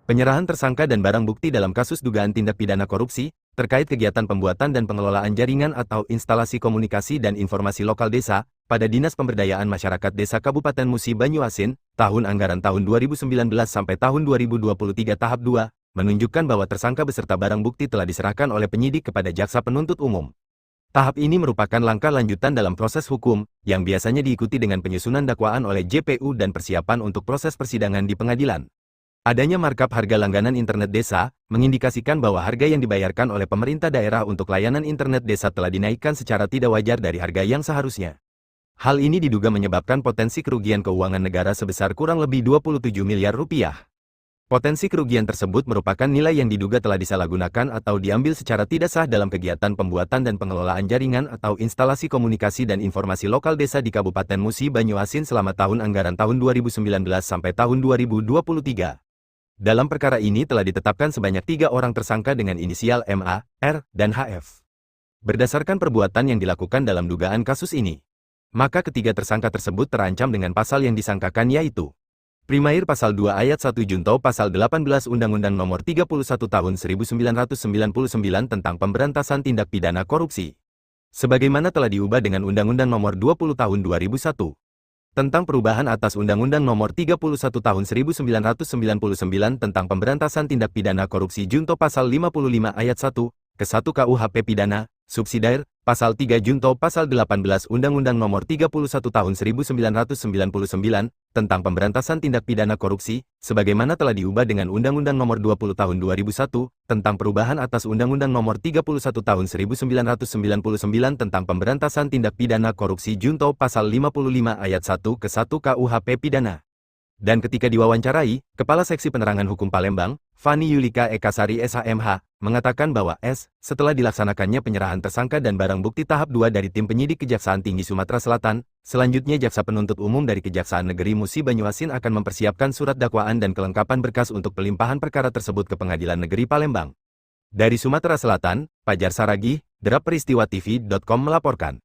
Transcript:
Penyerahan tersangka dan barang bukti dalam kasus dugaan tindak pidana korupsi, terkait kegiatan pembuatan dan pengelolaan jaringan atau instalasi komunikasi dan informasi lokal desa, pada Dinas Pemberdayaan Masyarakat Desa Kabupaten Musi Banyuasin, tahun anggaran tahun 2019 sampai tahun 2023 tahap 2, menunjukkan bahwa tersangka beserta barang bukti telah diserahkan oleh penyidik kepada Jaksa Penuntut Umum. Tahap ini merupakan langkah lanjutan dalam proses hukum, yang biasanya diikuti dengan penyusunan dakwaan oleh JPU dan persiapan untuk proses persidangan di pengadilan. Adanya markup harga langganan internet desa, mengindikasikan bahwa harga yang dibayarkan oleh pemerintah daerah untuk layanan internet desa telah dinaikkan secara tidak wajar dari harga yang seharusnya. Hal ini diduga menyebabkan potensi kerugian keuangan negara sebesar kurang lebih 27 miliar rupiah. Potensi kerugian tersebut merupakan nilai yang diduga telah disalahgunakan atau diambil secara tidak sah dalam kegiatan pembuatan dan pengelolaan jaringan atau instalasi komunikasi dan informasi lokal desa di Kabupaten Musi Banyuasin selama tahun anggaran tahun 2019 sampai tahun 2023. Dalam perkara ini telah ditetapkan sebanyak 3 orang tersangka dengan inisial MA, R, dan HF. Berdasarkan perbuatan yang dilakukan dalam dugaan kasus ini, maka ketiga tersangka tersebut terancam dengan pasal yang disangkakan yaitu Primair Pasal 2 Ayat 1 Junto Pasal 18 Undang-Undang Nomor 31 Tahun 1999 tentang Pemberantasan Tindak Pidana Korupsi, sebagaimana telah diubah dengan Undang-Undang Nomor 20 Tahun 2001. Tentang perubahan atas Undang-Undang Nomor 31 Tahun 1999 tentang Pemberantasan Tindak Pidana Korupsi Junto Pasal 55 Ayat 1, ke-1 KUHP Pidana, Subsidiar, Pasal 3 Junto Pasal 18 Undang-Undang Nomor 31 Tahun 1999 tentang Pemberantasan Tindak Pidana Korupsi, sebagaimana telah diubah dengan Undang-Undang Nomor 20 Tahun 2001 tentang perubahan atas Undang-Undang Nomor 31 Tahun 1999 tentang Pemberantasan Tindak Pidana Korupsi Junto Pasal 55 Ayat 1 ke-1 KUHP Pidana. Dan ketika diwawancarai, Kepala Seksi Penerangan Hukum Palembang, Fani Yulika Ekasari SHMH, mengatakan bahwa setelah dilaksanakannya penyerahan tersangka dan barang bukti tahap 2 dari tim penyidik Kejaksaan Tinggi Sumatera Selatan, selanjutnya Jaksa Penuntut Umum dari Kejaksaan Negeri Musi Banyuasin akan mempersiapkan surat dakwaan dan kelengkapan berkas untuk pelimpahan perkara tersebut ke Pengadilan Negeri Palembang. Dari Sumatera Selatan, Fajar Saragih, DRAPeristiwatv.com melaporkan.